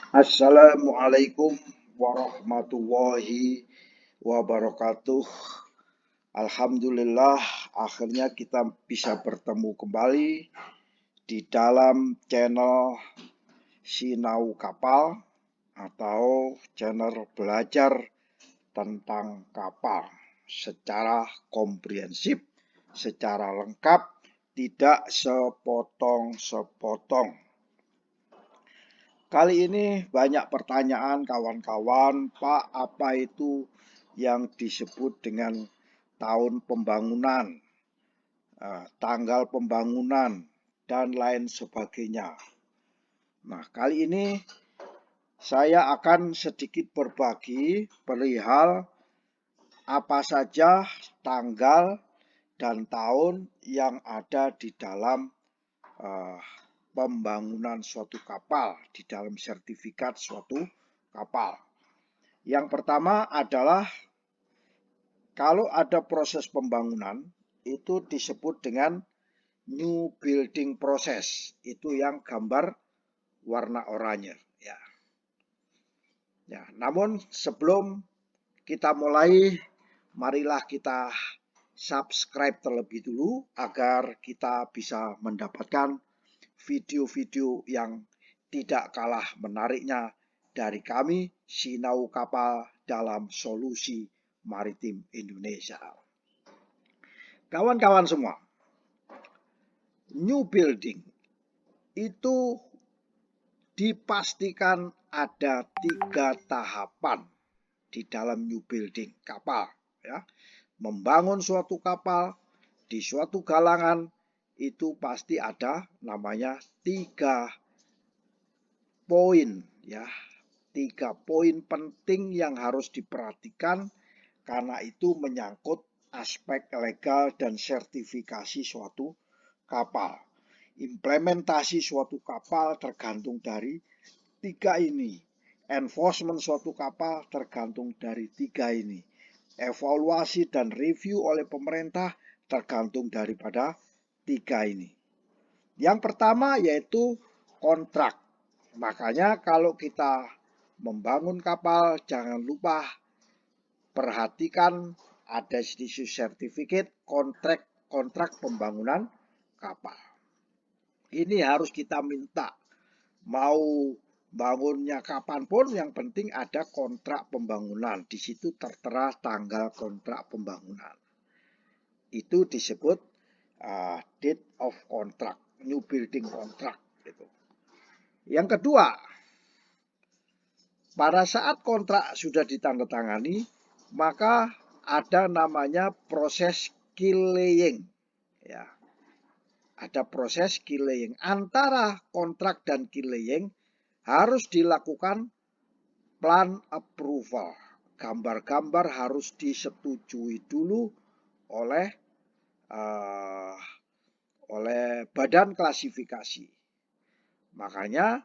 Assalamualaikum warahmatullahi wabarakatuh. Alhamdulillah, akhirnya kita bisa bertemu kembali di dalam channel Sinau Kapal atau channel belajar tentang kapal secara komprehensif, secara lengkap, tidak sepotong-sepotong. Kali ini banyak pertanyaan kawan-kawan, Pak, apa itu yang disebut dengan tahun pembangunan, tanggal pembangunan, dan lain sebagainya. Nah, kali ini saya akan sedikit berbagi perihal apa saja tanggal dan tahun yang ada di dalam pembangunan suatu kapal, di dalam sertifikat suatu kapal. Yang pertama adalah kalau ada proses pembangunan itu disebut dengan new building process. Itu yang gambar warna oranye ya. Namun sebelum kita mulai, marilah kita subscribe terlebih dulu agar kita bisa mendapatkan video-video yang tidak kalah menariknya dari kami, Sinau Kapal dalam Solusi Maritim Indonesia. Kawan-kawan semua, new building itu dipastikan ada 3 tahapan di dalam new building kapal. Ya. Membangun suatu kapal di suatu galangan itu pasti ada namanya 3 poin ya. 3 poin penting yang harus diperhatikan karena itu menyangkut aspek legal dan sertifikasi suatu kapal. Implementasi suatu kapal tergantung dari 3 ini. Enforcement suatu kapal tergantung dari 3 ini. Evaluasi dan review oleh pemerintah tergantung daripada 3 ini. Yang pertama yaitu kontrak. Makanya kalau kita membangun kapal jangan lupa perhatikan ada isu sertifikat kontrak pembangunan kapal. Ini harus kita minta. Mau bangunnya kapanpun yang penting ada kontrak pembangunan. Di situ tertera tanggal kontrak pembangunan. Itu disebut date of contract, new building contract. Gitu. Yang kedua, pada saat kontrak sudah ditandatangani, maka ada namanya proses key-laying. Ya. Ada proses key-laying. Antara kontrak dan key-laying harus dilakukan plan approval. Gambar-gambar harus disetujui dulu oleh badan klasifikasi. Makanya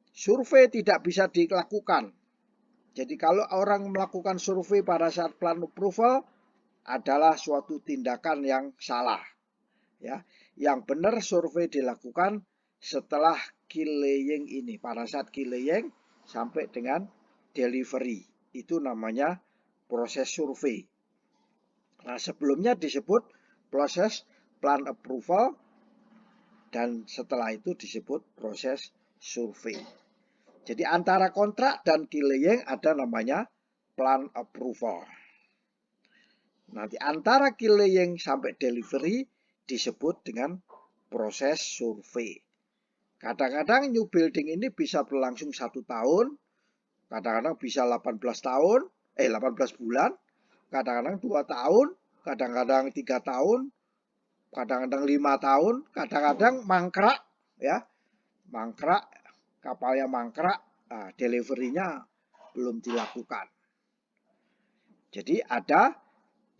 survei tidak bisa dilakukan. Jadi kalau orang melakukan survei pada saat plan approval adalah suatu tindakan yang salah. Ya, yang benar survei dilakukan setelah key-laying ini. Pada saat key-laying sampai dengan delivery. Itu namanya proses survei. Nah, sebelumnya disebut proses plan approval dan setelah itu disebut proses survei. Jadi antara kontrak dan key-laying ada namanya plan approval. Nanti antara key-laying sampai delivery disebut dengan proses survei. Kadang-kadang new building ini bisa berlangsung 1 tahun, kadang-kadang bisa 18 bulan, kadang-kadang 2 tahun, kadang-kadang 3 tahun, kadang-kadang 5 tahun, kadang-kadang mangkrak ya. Mangkrak, kapalnya mangkrak, delivery-nya belum dilakukan. Jadi ada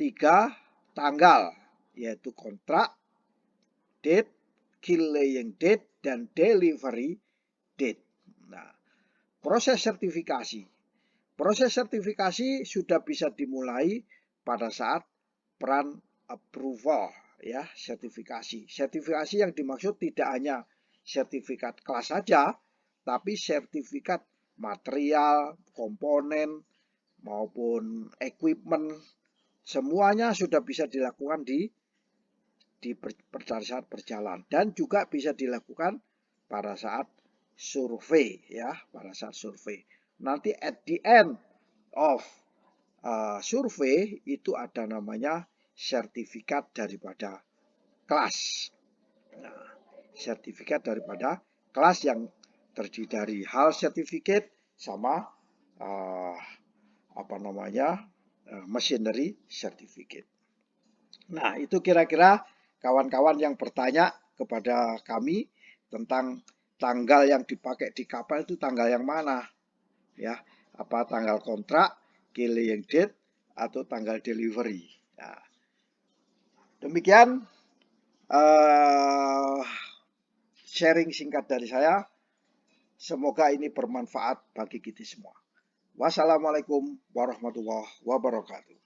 3 tanggal, yaitu kontrak, date, key-laying date, dan delivery date. Nah, proses sertifikasi. Proses sertifikasi sudah bisa dimulai pada saat plan approval ya, sertifikasi. Sertifikasi yang dimaksud tidak hanya sertifikat kelas saja, tapi sertifikat material, komponen, maupun equipment, semuanya sudah bisa dilakukan pada saat berjalan, dan juga bisa dilakukan pada saat survei, ya, pada saat survei. Nanti at the end of survei itu ada namanya sertifikat daripada kelas. Nah, sertifikat daripada kelas yang terdiri dari hal sertifikat sama machinery certificate. Nah, itu kira-kira kawan-kawan yang bertanya kepada kami tentang tanggal yang dipakai di kapal itu tanggal yang mana, ya? Apa tanggal kontrak, killing date, atau tanggal delivery. Nah, demikian sharing singkat dari saya. Semoga ini bermanfaat bagi kita semua. Wassalamualaikum warahmatullahi wabarakatuh.